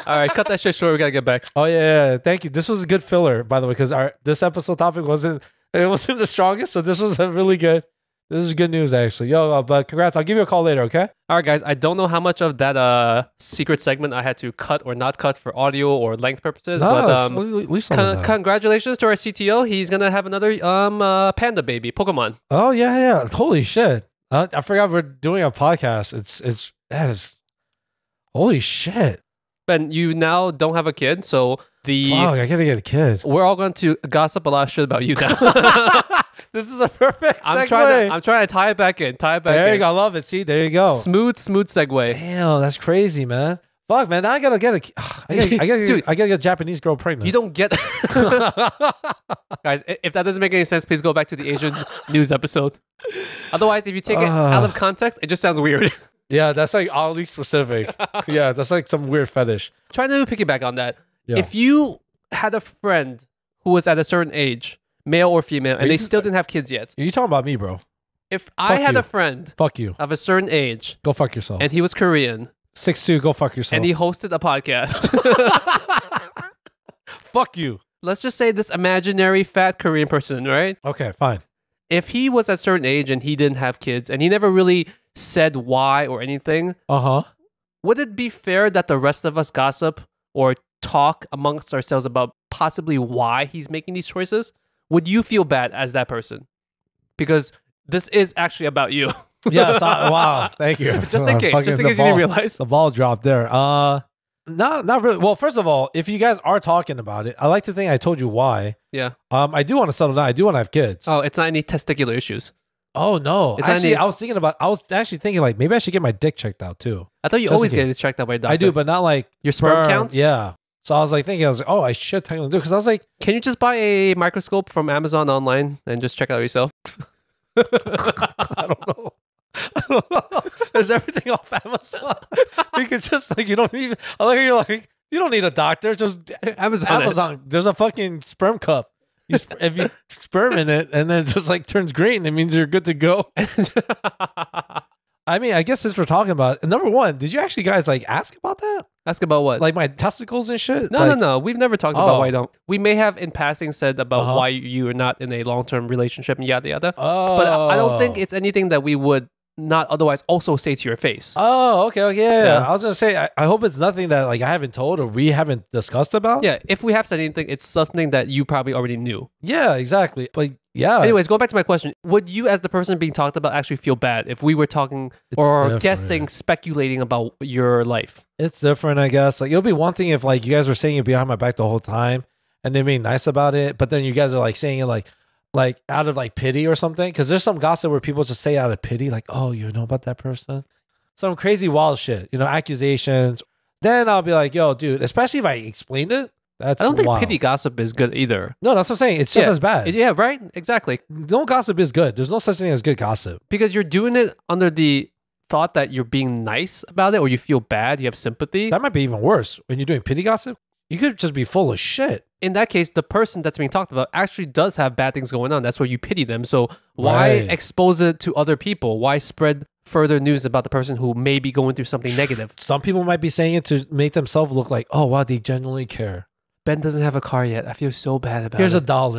All right, cut that shit short. We got to get back. Oh, yeah. Thank you. This was a good filler, by the way, because this episode topic wasn't the strongest. So this was a really good. This is good news, actually. Yo, but congrats. I'll give you a call later, okay? All right, guys. I don't know how much of that secret segment I had to cut or not cut for audio or length purposes. No, but at least congratulations to our CTO. He's going to have another panda baby, Pokemon. Oh, yeah. Holy shit. I forgot we're doing a podcast. It's holy shit. Ben, you now don't have a kid, so Fuck, I gotta get a kid. We're all going to gossip a lot of shit about you now. This is a perfect segue. I'm trying to tie it back in. There you go. I love it. See, there you go. Smooth segue. Damn, that's crazy, man. Fuck, man. Now I gotta get I gotta get a Japanese girl pregnant. You don't get... Guys, if that doesn't make any sense, please go back to the Asian news episode. Otherwise, if you take it out of context, it just sounds weird. Yeah, that's like oddly specific. Yeah, that's like some weird fetish. Trying to piggyback on that. Yeah. If you had a friend who was at a certain age, male or female, and they still didn't have kids yet. Are you talking about me, bro? If I had a friend fuck you. Of a certain age. Go fuck yourself. And he was Korean. 6'2", go fuck yourself. And he hosted a podcast. Fuck you. Let's just say this imaginary fat Korean person, right? Okay, fine. If he was at a certain age and he didn't have kids and he never really said why or anything, would it be fair that the rest of us gossip or talk amongst ourselves about possibly why he's making these choices? Would you feel bad as that person? Because this is actually about you. Yes. Wow. Thank you. Just in case you didn't realize. The ball dropped there. Not really. Well, first of all, if you guys are talking about it, I like to think I told you why. Yeah. I do want to settle down. I do want to have kids. Oh, it's not any testicular issues. Oh no. It's not Actually, any- I was actually thinking like maybe I should get my dick checked out too. I thought you Just always in get case. it checked out by a doctor. I do, but not like Your sperm counts? Yeah. So I was like thinking, I was like, oh, I should technically do it because I was like, Can you just buy a microscope from Amazon online and just check it out yourself? I don't know. I don't know. Is everything off Amazon? You could just like you don't even. I like how you're like you don't need a doctor. Just Amazon. Amazon. There's a fucking sperm cup. If you sperm in it and then it just like turns green, it means you're good to go. I mean, I guess since we're talking about it, number one, did you actually guys like ask about that? Ask about what? Like my testicles and shit? No, like, no, no. We've never talked about Oh. why you don't. We may have in passing said about Uh-huh. why you are not in a long-term relationship and yada yada. Oh. But I don't think it's anything that we would not otherwise also say to your face. Oh, okay, yeah. Yeah. I was gonna say, I hope it's nothing that like I haven't told or we haven't discussed about. Yeah, if we have said anything, it's something that you probably already knew. Yeah, exactly. But yeah. Anyways, going back to my question, would you, as the person being talked about, actually feel bad if we were talking It's or different. guessing, speculating about your life? It's different, I guess. Like it'll be one thing if like you guys were saying it behind my back the whole time and they're being nice about it, but then you guys are like saying it like out of like pity or something. Because there's some gossip where people just say out of pity, like, oh, you know about that person? Some crazy wild shit, accusations. Then I'll be like, yo, dude, especially if I explained it. That's I don't think wild. pity gossip is good either. No, that's what I'm saying. It's just Yeah. as bad. Yeah, right? Exactly. No gossip is good. There's no such thing as good gossip. Because you're doing it under the thought that you're being nice about it or you feel bad, you have sympathy. That might be even worse when you're doing pity gossip. You could just be full of shit. In that case, the person that's being talked about actually does have bad things going on. That's why you pity them. So why Right. expose it to other people? Why spread further news about the person who may be going through something negative? Some people might be saying it to make themselves look like, oh, wow, they genuinely care. Ben doesn't have a car yet. I feel so bad about Here's it. $1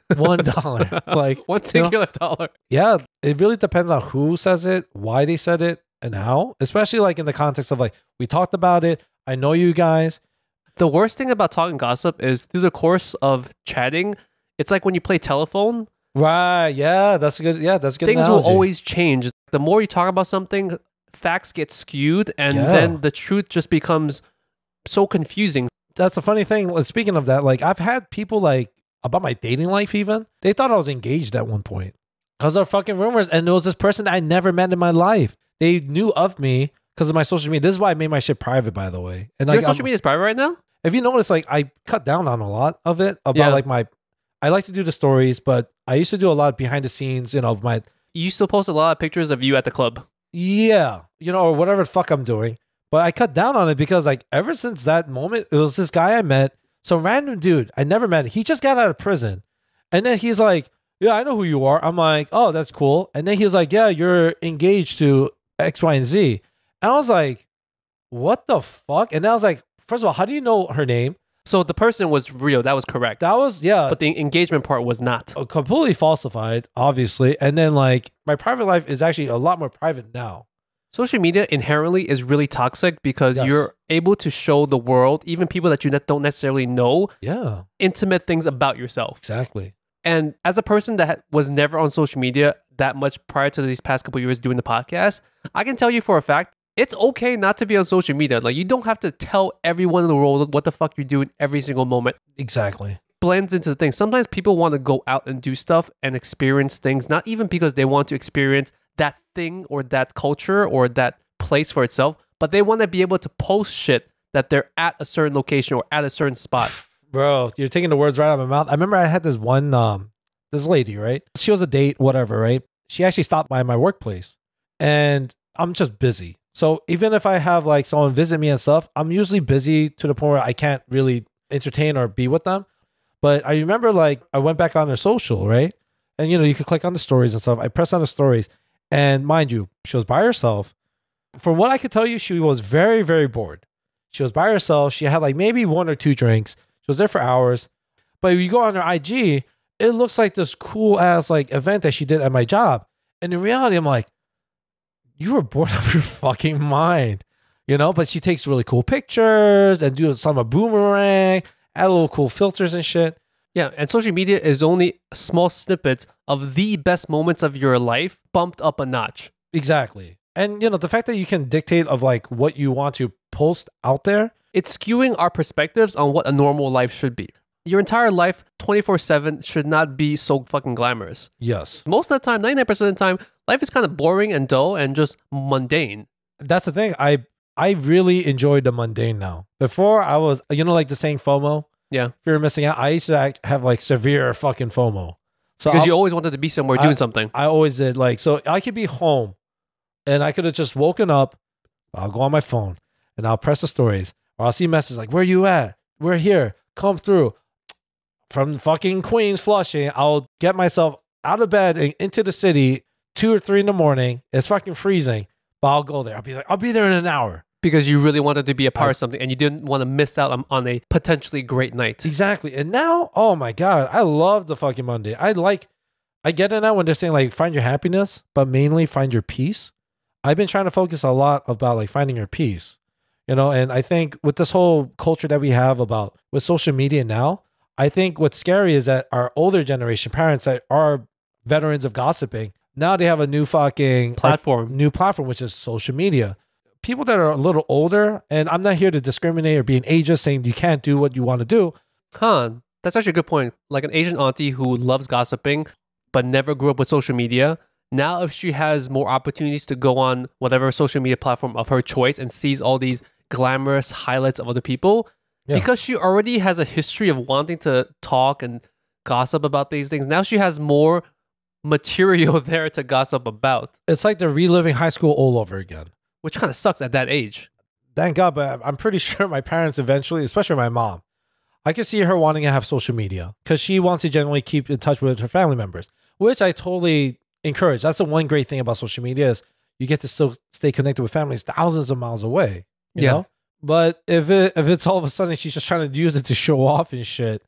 though. $1. Like One singular dollar. yeah, it really depends on who says it, why they said it, and how. Especially like in the context of like, we talked about it. I know you guys. The worst thing about talking gossip is through the course of chatting, it's like when you play telephone, Right. Yeah, that's a good. Yeah, that's a good. things will analogy. always change. The more you talk about something, facts get skewed, and Yeah. then the truth just becomes so confusing. That's the funny thing. Like, speaking of that, like I've had people like about my dating life. Even they thought I was engaged at one point. Because of fucking rumors, and there was this person that I never met in my life. They knew of me because of my social media. This is why I made my shit private, by the way. And like, Your social media is private right now? if you notice, like I cut down on a lot of it about Yeah. like I like to do the stories, but I used to do a lot of behind the scenes, of my, You still post a lot of pictures of you at the club. yeah, or whatever the fuck I'm doing. But I cut down on it because like ever since that moment, it was this guy I met, some random dude I never met. He just got out of prison. And then he's like, yeah, I know who you are. I'm like, oh, that's cool. And then he's like, yeah, you're engaged to X, Y, and Z. And I was like, what the fuck? And I was like, first of all, how do you know her name? So the person was real. That was correct. That was, yeah. But the engagement part was not. Completely falsified, obviously. And then like my private life is actually a lot more private now. Social media inherently is really toxic because Yes. you're able to show the world, even people that you don't necessarily know, Yeah, intimate things about yourself. exactly. And as a person that was never on social media that much prior to these past couple of years doing the podcast, I can tell you for a fact, it's okay not to be on social media. Like you don't have to tell everyone in the world what the fuck you're doing every single moment. Exactly. Blends into the thing. Sometimes people want to go out and do stuff and experience things, not even because they want to experience that thing or that culture or that place for itself, but they want to be able to post shit that they're at a certain location or at a certain spot. Bro, you're taking the words right out of my mouth. I remember I had this one, this lady, right? She was a date, whatever, right? She actually stopped by my workplace and I'm just busy. So even if I have like someone visit me and stuff, I'm usually busy to the point where I can't really entertain or be with them. But I remember like I went back on her social, right? And you could click on the stories and stuff. I pressed on the stories and mind you, she was by herself. From what I could tell you, she was very, very bored. She was by herself. She had like maybe 1 or 2 drinks. She was there for hours. But if you go on her IG, it looks like this cool ass like event that she did at my job. And in reality, I'm like, you were bored out of your fucking mind. you know, but she takes really cool pictures and do some of boomerang, add a little cool filters and shit. Yeah, and social media is only small snippets of the best moments of your life bumped up a notch. Exactly. And, you know, the fact that you can dictate of like what you want to post out there. It's skewing our perspectives on what a normal life should be. Your entire life, 24/7, should not be so fucking glamorous. Yes. Most of the time, 99% of the time, life is kind of boring and dull and just mundane. That's the thing. I really enjoy the mundane now. Before I was, you know, like the saying FOMO. Yeah. Fear of missing out. I used to have like severe fucking FOMO. So Because you always wanted to be somewhere doing something. I always did. Like, so I could be home and I could have just woken up. I'll go on my phone and I'll press the stories or I'll see messages like, where you at? We're here. Come through. From fucking Queens, Flushing, I'll get myself out of bed and into the city 2 or 3 in the morning. It's fucking freezing, but I'll go there. I'll be there in an hour. Because you really wanted to be a part of something and you didn't want to miss out on a potentially great night. Exactly. And now, oh my God, I love the fucking Monday. I get it now when they're saying like find your happiness, but mainly find your peace. I've been trying to focus a lot about like finding your peace, you know, and I think with this whole culture that we have about with social media now, I think what's scary is that our older generation parents that are veterans of gossiping, now they have a new fucking platform, which is social media. People that are a little older, and I'm not here to discriminate or be an ageist saying you can't do what you want to do. That's actually a good point. Like an Asian auntie who loves gossiping, but never grew up with social media. Now, if she has more opportunities to go on whatever social media platform of her choice and sees all these glamorous highlights of other people, because she already has a history of wanting to talk and gossip about these things, now she has more material there to gossip about. It's like they're reliving high school all over again. Which kind of sucks at that age. Thank God, but I'm pretty sure my parents eventually, especially my mom, I could see her wanting to have social media because she wants to generally keep in touch with her family members, which I totally encourage. That's the one great thing about social media is you get to still stay connected with families thousands of miles away, you know? But if it's all of a sudden she's just trying to use it to show off and shit,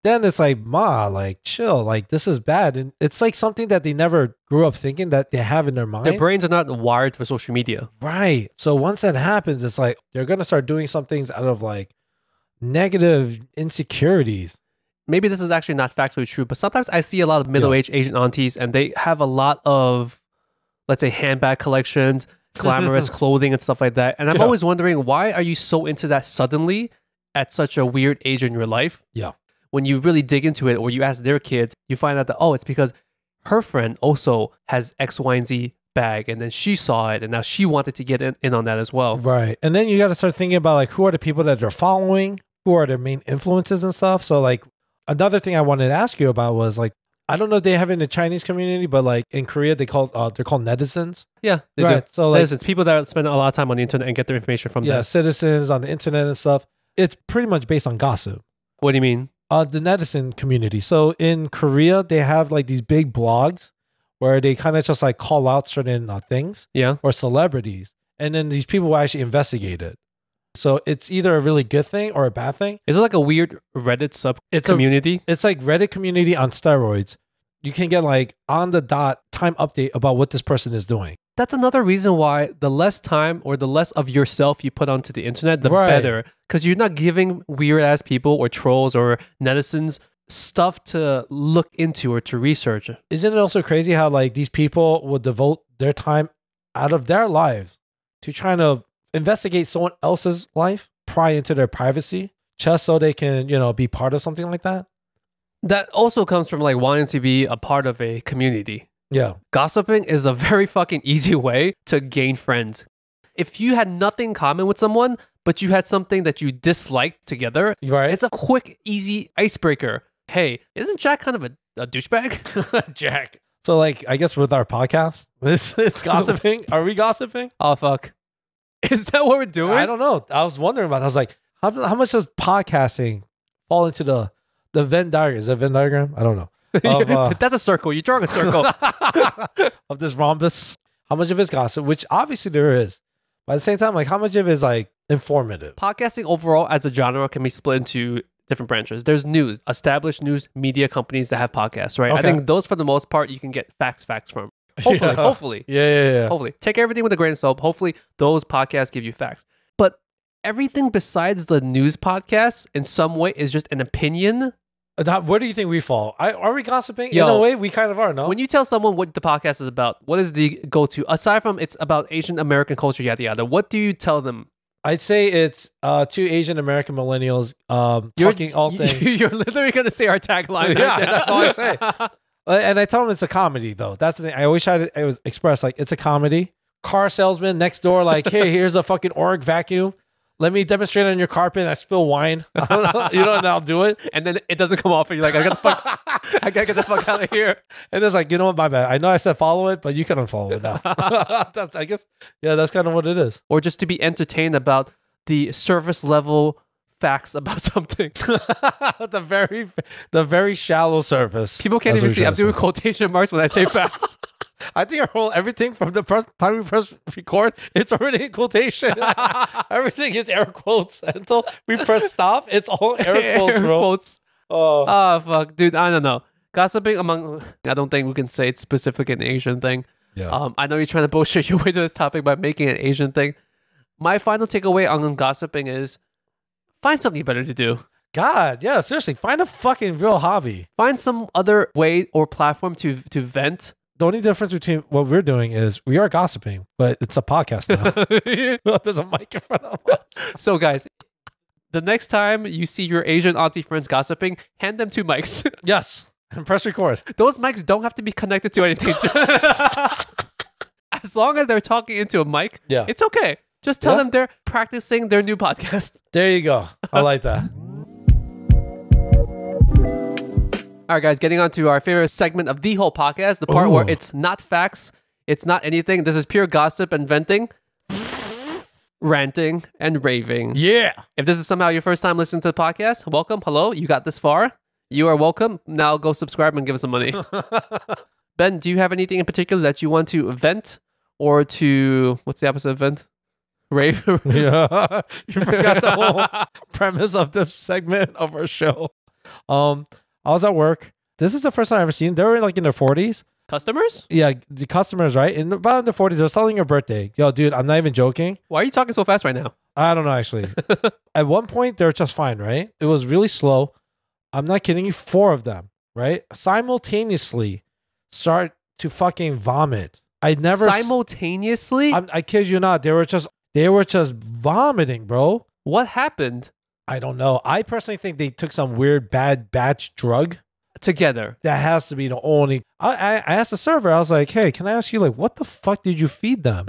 then it's like, ma, like, chill. Like, this is bad. And it's like something that they never grew up thinking that they have in their mind. Their brains are not wired for social media. Right. So once that happens, it's like they're going to start doing some things out of like negative insecurities. Maybe this is actually not factually true, but sometimes I see a lot of middle-aged Asian aunties and they have a lot of, let's say, handbag collections, glamorous clothing and stuff like that. And I'm always wondering, why are you so into that suddenly at such a weird age in your life? Yeah. When you really dig into it or you ask their kids, you find out that, oh, it's because her friend also has X, Y, and Z bag. And then she saw it and now she wanted to get in on that as well. Right. And then you got to start thinking about like, who are the people that they're following? Who are their main influences and stuff? So like another thing I wanted to ask you about was like, I don't know if they have it in the Chinese community, but like in Korea, they're called netizens. Yeah, they do. So like, netizens, people that spend a lot of time on the internet and get their information from them. Yeah, citizens on the internet and stuff. It's pretty much based on gossip. What do you mean? The netizen community. So in Korea, they have like these big blogs where they kind of just like call out certain things, or celebrities, and then these people will actually investigate it. So it's either a really good thing or a bad thing. Is it like a weird Reddit sub community? It's like Reddit community on steroids. You can get like on the dot time update about what this person is doing. That's another reason why the less time or the less of yourself you put onto the internet, the better. Because you're not giving weird ass people or trolls or netizens stuff to look into or to research. Isn't it also crazy how like these people will devote their time out of their lives to trying to investigate someone else's life, pry into their privacy, just so they can, you know, be part of something like that? That also comes from like wanting to be a part of a community. Yeah. Gossiping is a very fucking easy way to gain friends. If you had nothing in common with someone, but you had something that you disliked together, it's a quick, easy icebreaker. Hey, isn't Jack kind of a douchebag? Jack. So like, I guess with our podcast, this is gossiping. Are we gossiping? Oh, fuck. Is that what we're doing? I don't know. I was wondering about that. I was like, how much does podcasting fall into the Venn diagram? Is it a Venn diagram? I don't know. That's a circle. You're drawing a circle. Of this rhombus. How much of it's gossip? Which obviously there is. But at the same time, like how much of it is like informative? Podcasting overall as a genre can be split into different branches. There's news, established news media companies that have podcasts, right? Okay. I think those for the most part you can get facts from. Hopefully. Yeah. Hopefully. Take everything with a grain of salt. Hopefully those podcasts give you facts. but everything besides the news podcast in some way is just an opinion. Where do you think we fall? Are we gossiping? Yo, in a way, we kind of are, no? When you tell someone what the podcast is about, what is the go-to? Aside from it's about Asian American culture, yada yada, what do you tell them? I'd say it's two Asian American millennials talking all things. You're literally going to say our tagline. Yeah, that's all I say. And I tell them it's a comedy, though. That's the thing. I always try to express, like, it's a comedy. Car salesman next door, like, hey, here's a fucking Org vacuum. Let me demonstrate on your carpet and I spill wine. I don't know, you know, and I'll do it. And then it doesn't come off and you're like, I gotta get the fuck out of here. And it's like, you know what, my bad. I know I said follow it, but you can unfollow it now. I guess, yeah, that's kind of what it is. Or just to be entertained about the surface level facts about something. the very shallow surface. People can't even see. I'm doing quotation marks when I say facts. I think everything from the time we press record, it's already in quotation. Everything is air quotes until we press stop. It's all air quotes, bro. Quotes. Oh, fuck, dude. I don't know. Gossiping among, I don't think we can say it's specific an Asian thing. Yeah. I know you're trying to bullshit your way to this topic by making it an Asian thing. My final takeaway on gossiping is find something better to do. God, yeah, seriously, find a fucking real hobby. Find some other way or platform to vent. The only difference between what we're doing is we are gossiping, but it's a podcast now. There's a mic in front of us. So, guys, the next time you see your Asian auntie friends gossiping, hand them 2 mics. Yes, and press record. Those mics don't have to be connected to anything. As long as they're talking into a mic, it's okay. Just tell them they're practicing their new podcast. There you go. I like that. All right, guys, getting on to our favorite segment of the whole podcast, the part where it's not facts, it's not anything. This is pure gossip and venting, ranting, and raving. Yeah. If this is somehow your first time listening to the podcast, welcome. Hello. You got this far. You are welcome. Now go subscribe and give us some money. Ben, do you have anything in particular that you want to vent or to, what's the opposite of vent? Rave? Yeah. You forgot the whole premise of this segment of our show. I was at work. This is the first time I've ever seen. They were like in their 40s. Customers? Yeah, the customers, right? In about in their 40s. They're selling your birthday. Yo, dude, I'm not even joking. Why are you talking so fast right now? I don't know, actually. At one point, they're just fine, right? It was really slow. I'm not kidding you. 4 of them, right? Simultaneously start to fucking vomit. I never... Simultaneously? I kid you not. They were just vomiting, bro. What happened? I don't know. I personally think they took some weird bad batch drug. Together. That has to be the only... I asked the server, I was like, hey, can I ask you, like, what the fuck did you feed them?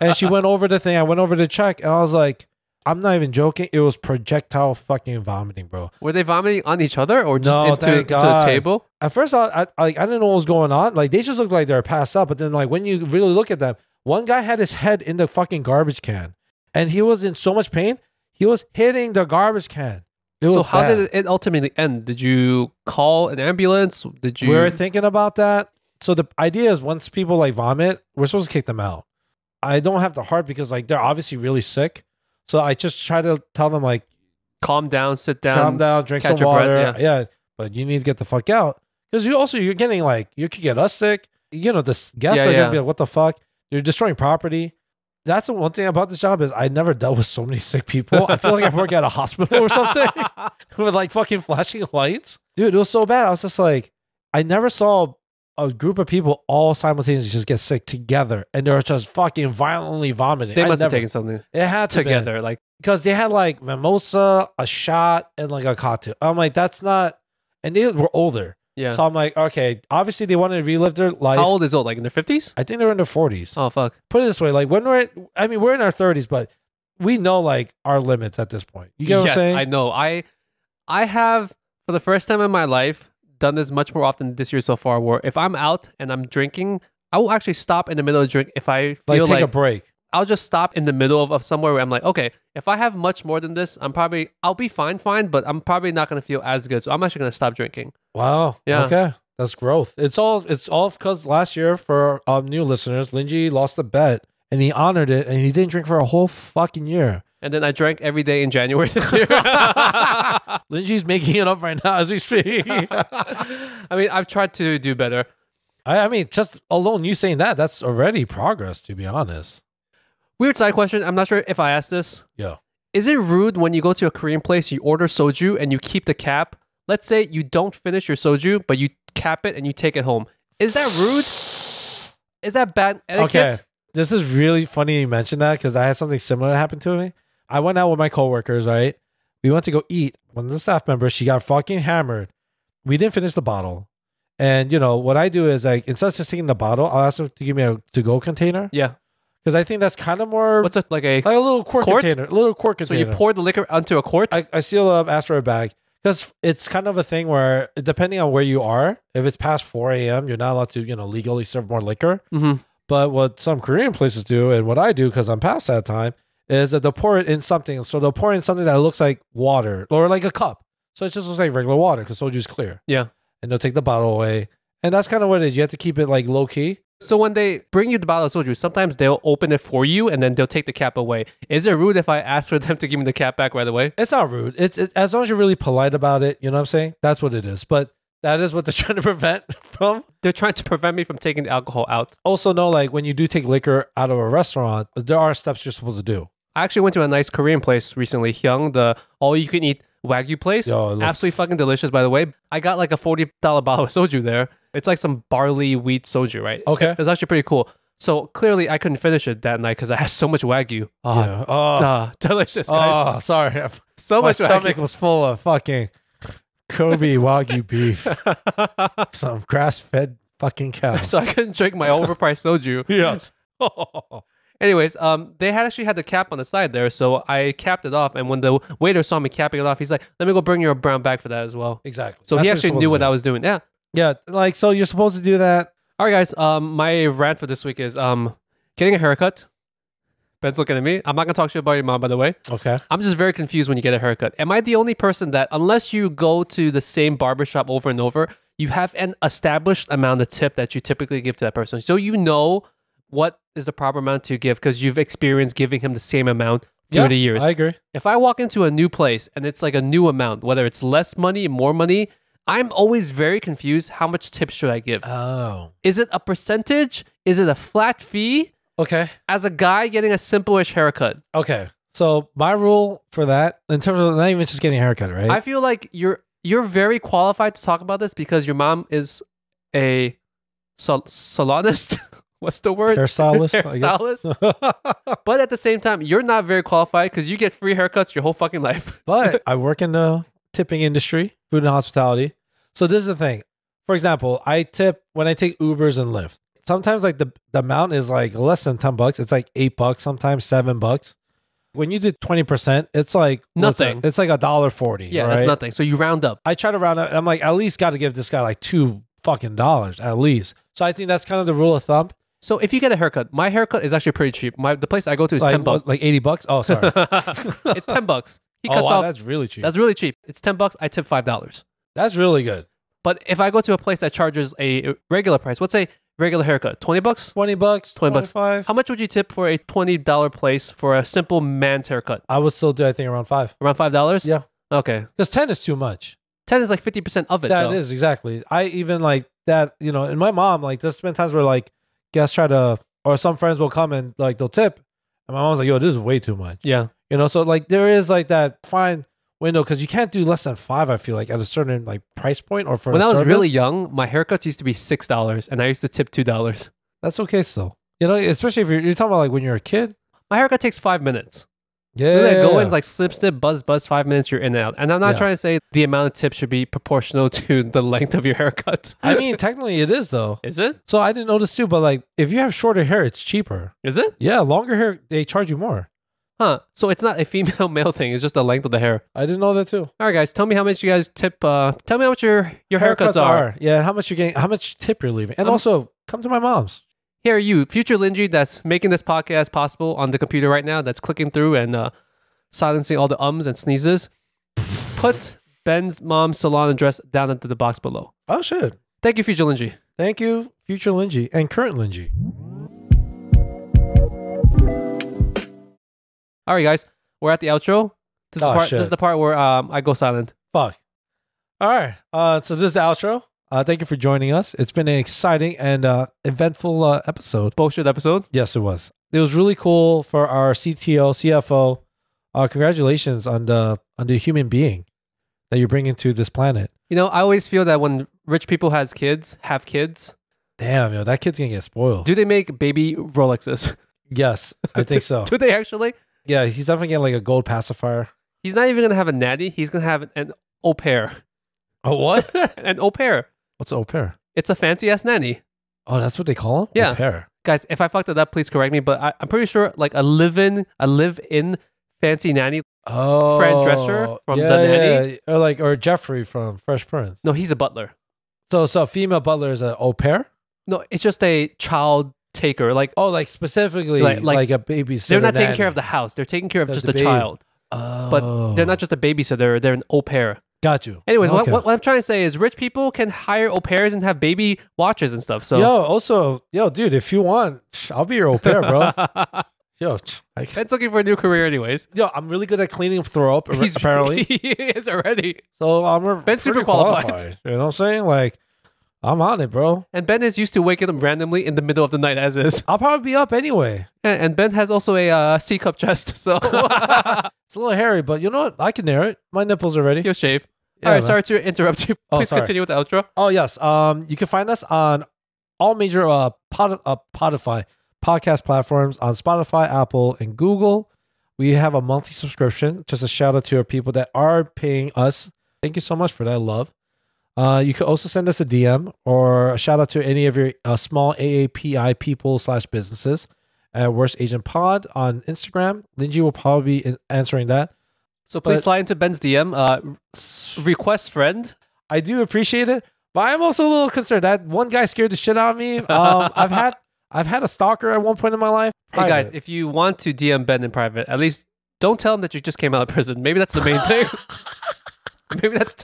And she went over the thing. I went over to check, and I was like, I'm not even joking. It was projectile fucking vomiting, bro. Were they vomiting on each other or just into the table? At first, I didn't know what was going on. Like, they just looked like they were passed out. But then, like, when you really look at them, one guy had his head in the fucking garbage can. And he was in so much pain. He was hitting the garbage can. So how did it ultimately end? Did you call an ambulance? Did you? We were thinking about that. So the idea is once people like vomit, we're supposed to kick them out. I don't have the heart because like they're obviously really sick. So I just try to tell them like, calm down, sit down, drink some water. Yeah, but you need to get the fuck out because you're getting like you could get us sick. You know, the guests are gonna be like, what the fuck? You're destroying property. That's the one thing about this job is I never dealt with so many sick people. I feel like I work at a hospital or something with like fucking flashing lights. Dude, it was so bad. I was just like, I never saw a group of people all simultaneously just get sick together and they were just fucking violently vomiting. They must have taken something. It had to together, like because they had like mimosa, a shot, and like a cocktail. I'm like, that's not, and they were older. Yeah. So I'm like, okay, obviously they wanted to relive their life. How old is old? Like in their 50s? I think they're in their 40s. Oh, fuck. Put it this way, like when we're in our 30s, but we know like our limits at this point. You get what I'm saying? I know. I have, for the first time in my life, done this much more often this year so far, where if I'm out and I'm drinking, I will actually stop in the middle of the drink if I feel like take a break. I'll just stop in the middle of somewhere where I'm like, okay, if I have much more than this, I'll be fine, but I'm probably not going to feel as good. So I'm actually going to stop drinking. Wow. Yeah. Okay. That's growth. It's all because last year for new listeners, Lingjie lost a bet and he honored it and he didn't drink for a whole fucking year. And then I drank every day in January this year. Lingjie's making it up right now as we speak. I mean, I've tried to do better. I mean, just alone you saying that's already progress, to be honest. Weird side question. I'm not sure if I asked this. Yeah. Is it rude when you go to a Korean place, you order soju and you keep the cap? Let's say you don't finish your soju, but you cap it and you take it home. Is that rude? Is that bad etiquette? Okay. This is really funny you mentioned that because I had something similar happen to me. I went out with my coworkers, right? We went to go eat. One of the staff members, she got fucking hammered. We didn't finish the bottle. And, you know, what I do is, like, instead of just taking the bottle, I'll ask them to give me a to-go container. Yeah. Because I think that's kind of more... What's it, like a little quart container. A little quart container. So you pour the liquor onto a quart? I seal up, ask for a bag. Because it's kind of a thing where, depending on where you are, if it's past 4 a.m., you're not allowed to, you know, legally serve more liquor. Mm-hmm. But what some Korean places do, and what I do because I'm past that time, is that they'll pour it in something. So they'll pour in something that looks like water or like a cup. So it just looks like regular water because soju is clear. Yeah. And they'll take the bottle away. And that's kind of what it is. You have to keep it like low key. So when they bring you the bottle of soju, sometimes they'll open it for you and then they'll take the cap away. Is it rude if I ask for them to give me the cap back right away? It's not rude. It's as long as you're really polite about it. You know what I'm saying? That's what it is. But that is what they're trying to prevent from. They're trying to prevent me from taking the alcohol out. Also know, like, when you do take liquor out of a restaurant, there are steps you're supposed to do. I actually went to a nice Korean place recently, Hyung, the all-you-can-eat Wagyu place. Yo, absolutely fucking delicious, by the way. I got like a $40 bottle of soju there. It's like some barley wheat soju, right? Okay. It was actually pretty cool. So clearly I couldn't finish it that night because I had so much Wagyu. Oh, yeah. Delicious, guys. Oh, sorry. So My much stomach Wagyu. was full of fucking Kobe Wagyu beef. Some grass-fed fucking cows. So I couldn't drink my overpriced soju. Yes. Anyways, they had actually had the cap on the side there, so I capped it off. And when the waiter saw me capping it off, he's like, "Let me go bring you a brown bag for that as well." Exactly. So That's he what actually you're knew what supposed to I was doing. Yeah. Yeah, like, so you're supposed to do that. All right, guys. My rant for this week is getting a haircut. Ben's looking at me. I'm not gonna talk shit about your mom, by the way. Okay. I'm just very confused when you get a haircut. Am I the only person that, unless you go to the same barbershop over and over, you have an established amount of tip that you typically give to that person? So you know what is the proper amount to give because you've experienced giving him the same amount through the years. I agree. If I walk into a new place and it's like a new amount, whether it's less money, more money, I'm always very confused. How much tips should I give? Oh. Is it a percentage? Is it a flat fee? Okay. As a guy getting a simple-ish haircut. Okay. So my rule for that, in terms of not even just getting a haircut, right? I feel like you're very qualified to talk about this because your mom is a salonist. What's the word? Hairstylist. Hairstylist. But at the same time, you're not very qualified because you get free haircuts your whole fucking life. But I work in the tipping industry, food and hospitality. So this is the thing. For example, I tip when I take Ubers and Lyft. Sometimes like the amount is like less than $10. It's like $8, sometimes $7. When you do 20%, it's like nothing. It's like $1.40. Yeah, right? That's nothing. So you round up. I try to round up. I'm like, at least got to give this guy like $2 fucking at least. So I think that's kind of the rule of thumb. So if you get a haircut, my haircut is actually pretty cheap. The place I go to is like, $10. Like $80? Oh, sorry. It's $10. He cuts wow, off. that's really cheap. That's really cheap. It's $10. I tip $5. That's really good. But if I go to a place that charges a regular price, let's say regular haircut, $20? $20, $25. How much would you tip for a $20 place for a simple man's haircut? I would still do, I think, around $5. Around $5? Yeah. Okay. Because 10 is too much. 10 is like 50% of it, That is, exactly. I even like that, you know, and my mom, like, there's been times where, like, guests try to, or some friends will come and, like, they'll tip. And my mom's like, yo, this is way too much. Yeah. You know, so, like, there is, like, that fine window because you can't do less than $5, I feel like, at a certain, like, price point or for when a I was service. really young, my haircuts used to be $6 and I used to tip $2. That's okay still. You know, especially if you're talking about, like, when you're a kid. My haircut takes 5 minutes. Yeah. Go in, like, snip, buzz, 5 minutes, you're in and out. And I'm not trying to say the amount of tip should be proportional to the length of your haircut. I mean, technically it is, though. Is it? So I didn't notice, too, but, like, if you have shorter hair, it's cheaper. Is it? Yeah, longer hair, they charge you more. Huh. So it's not a female-male thing. It's just the length of the hair. I didn't know that, too. All right, guys. Tell me how much you guys tip. Tell me how much your haircuts are. Yeah, how much you're getting, how much tip you're leaving. And also, come to my mom's. Here, you, future Lingjie, that's making this podcast possible on the computer right now, that's clicking through and silencing all the ums and sneezes. Put Ben's mom's salon address down into the box below. Oh, shit. Thank you, future Lingjie. Thank you, future Lingjie and current Lingjie. All right, guys. We're at the outro. This is the part where I go silent. Fuck. All right. So this is the outro. Thank you for joining us. It's been an exciting and eventful episode. Bullshit episode. Yes, it was. it was really cool for our CTO, CFO. Congratulations on the human being that you're bringing to this planet. You know, I always feel that when rich people have kids, Damn, yo, that kid's gonna get spoiled. do they make baby Rolexes? Yes, I think so. Do they actually? Yeah, he's definitely getting like a gold pacifier. He's not even gonna have a nanny. He's gonna have an au pair. Oh, what? An au pair. What's an au pair? It's a fancy ass nanny. Oh, that's what they call him? Yeah. Au pair. Guys, if I fucked it up, please correct me. But I'm pretty sure like a live-in fancy nanny. Oh, Fran Drescher from The Nanny? Yeah. Or Jeffrey from Fresh Prince. No, he's a butler. So a female butler is an au pair? No, it's just a child taker. Like Oh, like specifically Like- like a babysitter. they're not taking nanny. care of the house. They're taking care of That's just the a baby. child. Oh. But they're not just a babysitter. They're an au pair. Got you. Anyways, Okay. what I'm trying to say is rich people can hire au pairs and have baby watchers and stuff. So Yo, dude, if you want, I'll be your au pair, bro. Yo, Ben's looking for a new career anyways. I'm really good at cleaning throw up, apparently. He is already. So I'm Ben's pretty super qualified. You know what I'm saying? Like, I'm on it, bro. And Ben is used to waking up randomly in the middle of the night as is. I'll probably be up anyway. And Ben has also a C cup chest. So It's a little hairy, but you know what? I can air it. My nipples are ready. he'll shave. Yeah, All right, man. sorry to interrupt you. Oh, Please sorry. continue with the outro. Oh, yes. You can find us on all major Podify podcast platforms on Spotify, Apple, and Google. We have a monthly subscription. Just a shout out to our people that are paying us. Thank you so much for that love. You can also send us a DM or a shout out to any of your small AAPI people / businesses at Worst Agent Pod on Instagram. Lingjie will probably be answering that. So please But- slide into Ben's DM. Request friend. I do appreciate it, but I'm also a little concerned. That one guy scared the shit out of me. I've had a stalker at one point in my life. Hey guys, Private. if you want to DM Ben in private, at least don't tell him that you just came out of prison. Maybe that's the main thing. Maybe that's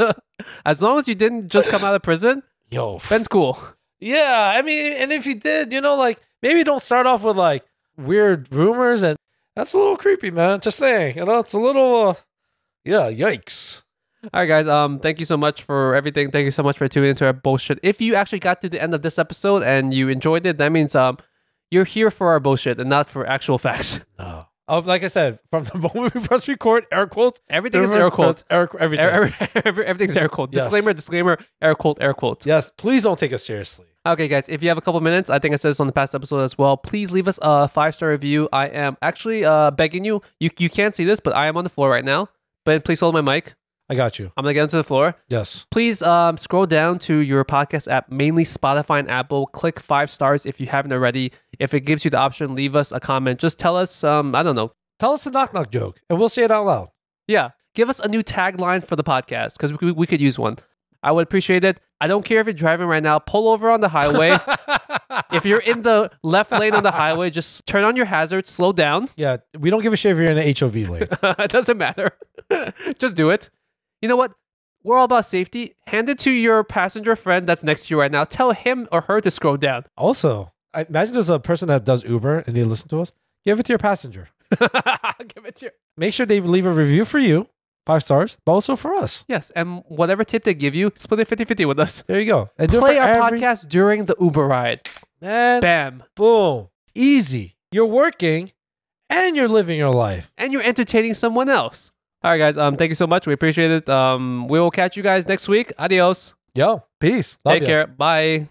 as long as you didn't just come out of prison, Yo, Ben's cool. yeah. I mean, and if you did, like maybe don't start off with like weird rumors, and that's a little creepy, man. Just saying, it's a little, yeah, yikes. All right, guys. Thank you so much for everything. Thank you so much for tuning into our bullshit. If you actually got to the end of this episode and you enjoyed it, that means you're here for our bullshit and not for actual facts. No. Like I said, from the moment we press record, air quotes. Everything is air quotes. Everything. Everything's air quote. Yes. Disclaimer, air quote. Yes, please don't take us seriously. Okay, guys, if you have a couple minutes, I think I said this on the past episode as well, please leave us a 5-star review. I am actually begging you. You can't see this, but I am on the floor right now. But please hold my mic. I got you. I'm going to get into the floor. Yes. Please scroll down to your podcast app, mainly Spotify and Apple. Click 5 stars if you haven't already. If it gives you the option, leave us a comment. Just tell us, I don't know. Tell us a knock-knock joke, and we'll say it out loud. Yeah, give us a new tagline for the podcast because we could use one. I would appreciate it. I don't care if you're driving right now. Pull over on the highway. If you're in the left lane on the highway, just turn on your hazards, slow down. Yeah, we don't give a shit if you're in an HOV lane. It doesn't matter. Just do it. You know what? We're all about safety. Hand it to your passenger friend that's next to you right now. Tell him or her to scroll down. Also, I imagine there's a person that does Uber and they listen to us. Give it to your passenger. Give it to you. Make sure they leave a review for you, 5 stars, but also for us. Yes, and whatever tip they give you, split it 50-50 with us. There you go. And do it Play for our every- podcast during the Uber ride. Man, Bam. boom. Easy. You're working and you're living your life. And you're entertaining someone else. All right, guys. Thank you so much. We appreciate it. We will catch you guys next week. Adios. Yo, peace. Love Take ya. care. Bye.